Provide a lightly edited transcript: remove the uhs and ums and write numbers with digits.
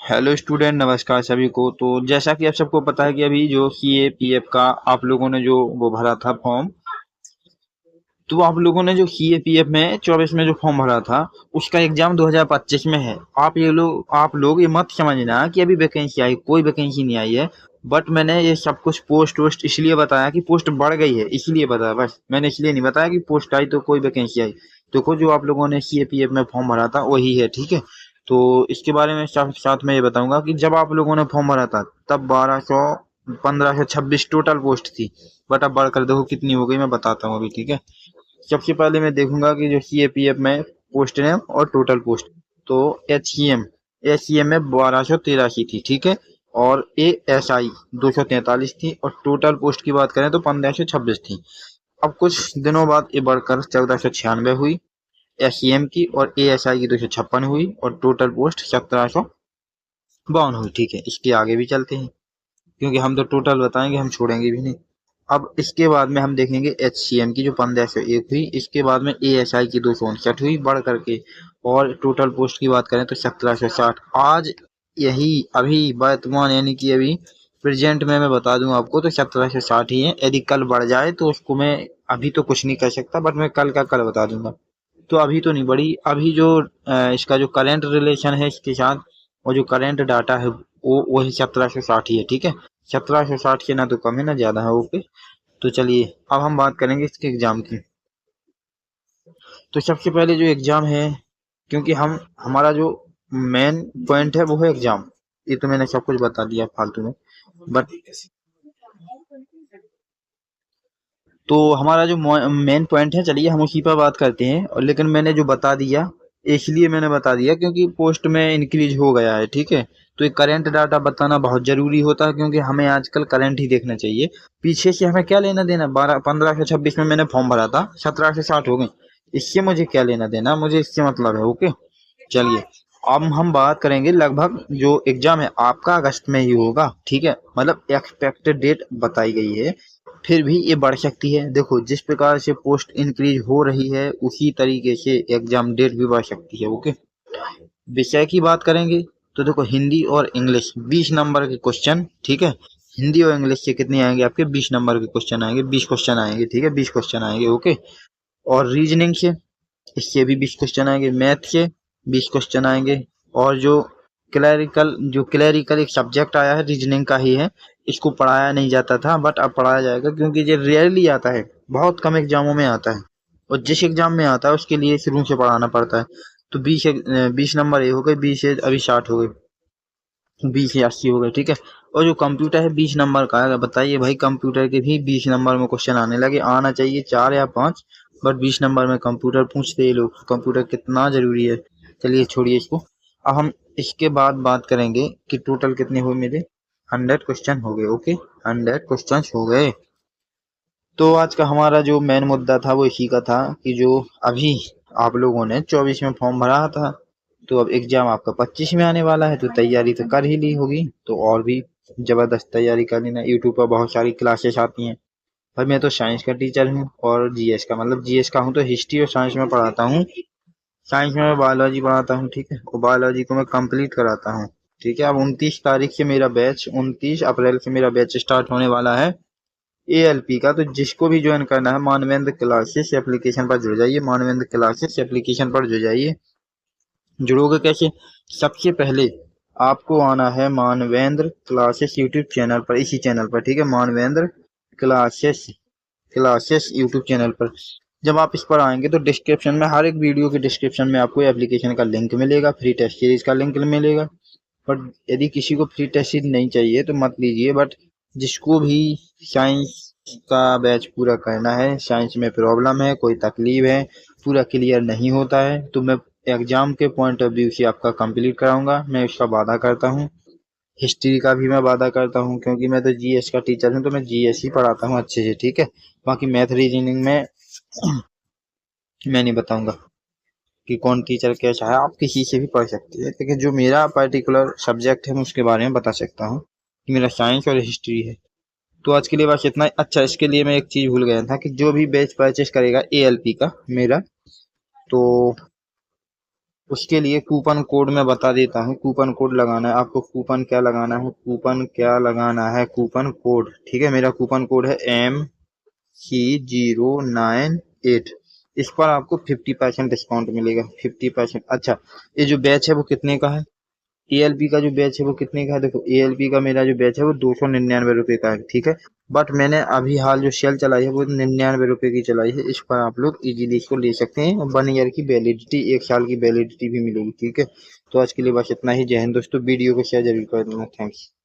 Hello student, नमस्कार सभी को। तो जैसा कि आप सबको पता है कि अभी जो सीएपीएफ का आप लोगों ने जो वो भरा था फॉर्म, तो आप लोगों ने जो सीएपीएफ में 24 में जो फॉर्म भरा था उसका एग्जाम 2025 में है। आप लोग ये मत समझना कि अभी वैकेंसी आई, कोई वैकेंसी नहीं आई है। बट मैंने ये सब कुछ पोस्ट वोस्ट इसलिए बताया कि पोस्ट बढ़ गई है, इसलिए बताया। बस मैंने इसलिए नहीं बताया कि पोस्ट आई तो कोई वैकेंसी आई। देखो, जो आप लोगों ने सीएपीएफ में फॉर्म भरा था वही है, ठीक है। तो इसके बारे में साथ साथ मैं ये बताऊंगा कि जब आप लोगों ने फॉर्म भरा था तब 1526 टोटल पोस्ट थी। बट अब बढ़कर देखो कितनी हो गई, मैं बताता हूँ अभी, ठीक है। सबसे पहले मैं देखूंगा कि जो सीएपीएफ में पोस्ट नेम और टोटल पोस्ट। तो एचसीएम में 1283 थी, ठीक है। और एएसआई 243 थी, और टोटल पोस्ट की बात करें तो 1526 थी। अब कुछ दिनों बाद ये बढ़कर 1496 हुई एचसीएम की, और एएसआई की 256 हुई, और टोटल पोस्ट 1752 हुई, ठीक है। इसके आगे भी चलते हैं क्योंकि हम तो टोटल बताएंगे, हम छोड़ेंगे भी नहीं। अब इसके बाद में हम देखेंगे एचसीएम की जो 1501 हुई, इसके बाद में एएसआई की 259 हुई बढ़ करके, और टोटल पोस्ट की बात करें तो 1760। आज यही अभी वर्तमान यानी कि अभी प्रेजेंट में मैं बता दूं आपको तो 1760 ही है। यदि कल बढ़ जाए तो उसको मैं अभी तो कुछ नहीं कर सकता, बट मैं कल का कल बता दूंगा। तो अभी तो नहीं बढ़ी। अभी जो इसका जो करेंट रिलेशन है इसके साथ, और जो करेंट डाटा है वो वही 1760 ही है, ठीक है। 1760 से ना तो कम है ना ज्यादा है, ओके। तो चलिए अब हम बात करेंगे इसके एग्जाम की। तो सबसे पहले जो एग्जाम है, क्योंकि हम हमारा जो मेन पॉइंट है वो है एग्जाम। ये तो मैंने सब कुछ बता दिया फालतू में, बट तो हमारा जो मेन पॉइंट है, चलिए हम उसी पर बात करते हैं। और लेकिन मैंने जो बता दिया, इसलिए मैंने बता दिया क्योंकि पोस्ट में इंक्रीज हो गया है, ठीक है। तो ये करंट डाटा बताना बहुत जरूरी होता है, क्योंकि हमें आजकल करंट ही देखना चाहिए। पीछे से हमें क्या लेना देना। 1526 में मैंने फॉर्म भरा था, 1760 हो गई। इससे मुझे क्या लेना देना, मुझे इससे मतलब है, ओके। चलिए अब हम बात करेंगे। लगभग जो एग्जाम है आपका अगस्त में ही होगा, ठीक है। मतलब एक्सपेक्टेड डेट बताई गई है, फिर भी ये बढ़ सकती है। देखो, जिस प्रकार से पोस्ट इंक्रीज हो रही है उसी तरीके से एग्जाम डेट भी बढ़ सकती है, ओके। विषय की बात करेंगे तो देखो, हिंदी और इंग्लिश 20 नंबर के क्वेश्चन, ठीक है। हिंदी और इंग्लिश से कितने आएंगे आपके? 20 नंबर के क्वेश्चन आएंगे, 20 क्वेश्चन आएंगे, ठीक है। 20 क्वेश्चन आएंगे, ओके। और रीजनिंग से, इससे भी 20 क्वेश्चन आएंगे। मैथ से 20 क्वेश्चन आएंगे। और जो क्लैरिकल एक सब्जेक्ट आया है रीजनिंग का ही है। इसको पढ़ाया नहीं जाता था बट अब पढ़ाया जाएगा, क्योंकि ये रेयरली आता है, बहुत कम एग्जामों में आता है। और जिस एग्जाम में आता है उसके लिए शुरू से पढ़ाना पड़ता है। तो 20 नंबर ये हो गए, 20 से अभी 60 हो गए, 20 से 80 हो गए, ठीक है। और जो कंप्यूटर है 20 नंबर का है। बताइए भाई, कंप्यूटर के भी 20 नंबर में क्वेश्चन आने लगे। आना चाहिए 4 या 5, बट 20 नंबर में कंप्यूटर पूछते ये लोग। कंप्यूटर कितना जरूरी है। चलिए छोड़िए इसको। अब हम इसके बाद बात करेंगे कि टोटल कितने हुए मेरे। 100 क्वेश्चन हो गए, ओके। 100 क्वेश्चन हो गए। तो आज का हमारा जो मेन मुद्दा था वो इसी का था कि जो अभी आप लोगों ने 24 में फॉर्म भरा था, तो अब एग्जाम आपका 25 में आने वाला है, तो तैयारी तो कर ही ली होगी। तो और भी जबरदस्त तैयारी कर लेना। यूट्यूब पर बहुत सारी क्लासेस आती हैं। भाई मैं तो साइंस का टीचर हूँ, और जीएस का, मतलब जीएस का हूँ तो हिस्ट्री और साइंस में पढ़ाता हूँ। साइंस में मैं बायोलॉजी पढ़ाता हूँ, ठीक है। और बायोलॉजी को मैं कंप्लीट कराता हूँ, ठीक है। अब 29 तारीख से मेरा बैच, 29 अप्रैल से मेरा बैच स्टार्ट होने वाला है एएलपी का। तो जिसको भी ज्वाइन करना है, मानवेंद्र क्लासेस एप्लीकेशन पर जुड़ जाइए। मानवेंद्र क्लासेस एप्लीकेशन पर जुड़ जाइए। जुड़ोगे कैसे? सबसे पहले आपको आना है मानवेंद्र क्लासेस यूट्यूब चैनल पर, इसी चैनल पर, ठीक है। Manvendra classes classes YouTube channel पर। जब आप इस पर आएंगे तो डिस्क्रिप्शन में, हर एक वीडियो के डिस्क्रिप्शन में आपको एप्लीकेशन का लिंक मिलेगा, फ्री टेस्ट सीरीज का लिंक मिलेगा। बट यदि किसी को फ्री टेस्ट सीरीज नहीं चाहिए तो मत लीजिए। बट जिसको भी साइंस का बैच पूरा करना है, साइंस में प्रॉब्लम है, कोई तकलीफ है, पूरा क्लियर नहीं होता है, तो मैं एग्जाम के पॉइंट ऑफ व्यू से आपका कंप्लीट कराऊंगा। मैं उसका वादा करता हूँ। हिस्ट्री का भी मैं वादा करता हूँ, क्योंकि मैं तो जीएस का टीचर हूँ, तो मैं जीएस ही पढ़ाता हूँ अच्छे से, ठीक है। बाकी मैथ रीजनिंग में मैं नहीं बताऊंगा कि कौन टीचर कैसा है। आप किसी से भी पढ़ सकते हैं, लेकिन जो मेरा पर्टिकुलर सब्जेक्ट है मैं उसके बारे में बता सकता हूँ कि मेरा साइंस और हिस्ट्री है। तो आज के लिए बस इतना ही। अच्छा, इसके लिए मैं एक चीज भूल गया था कि जो भी बैच परचेस करेगा एएलपी का मेरा, तो उसके लिए कूपन कोड मैं बता देता हूँ। कूपन कोड लगाना है आपको। कूपन क्या लगाना है? कूपन क्या लगाना है? कूपन कोड, ठीक है। मेरा कूपन कोड है MC098। इस पर आपको 50% डिस्काउंट मिलेगा। 50%। अच्छा, ये जो बैच है वो कितने का है? ALP का जो बैच है वो कितने का है? देखो, ALP का मेरा जो बैच है वो 299 रुपये का है, ठीक है। बट मैंने अभी हाल जो सेल चलाई है वो 99 रुपये की चलाई है। इस पर आप लोग इजीली इसको ले सकते हैं। 1 ईयर की वैलिडिटी, 1 साल की वैलिडिटी भी मिलेगी, ठीक है। तो आज के लिए बस इतना ही। जय हिंद दोस्तों। वीडियो को शेयर जरूर कर देना। थैंक्स।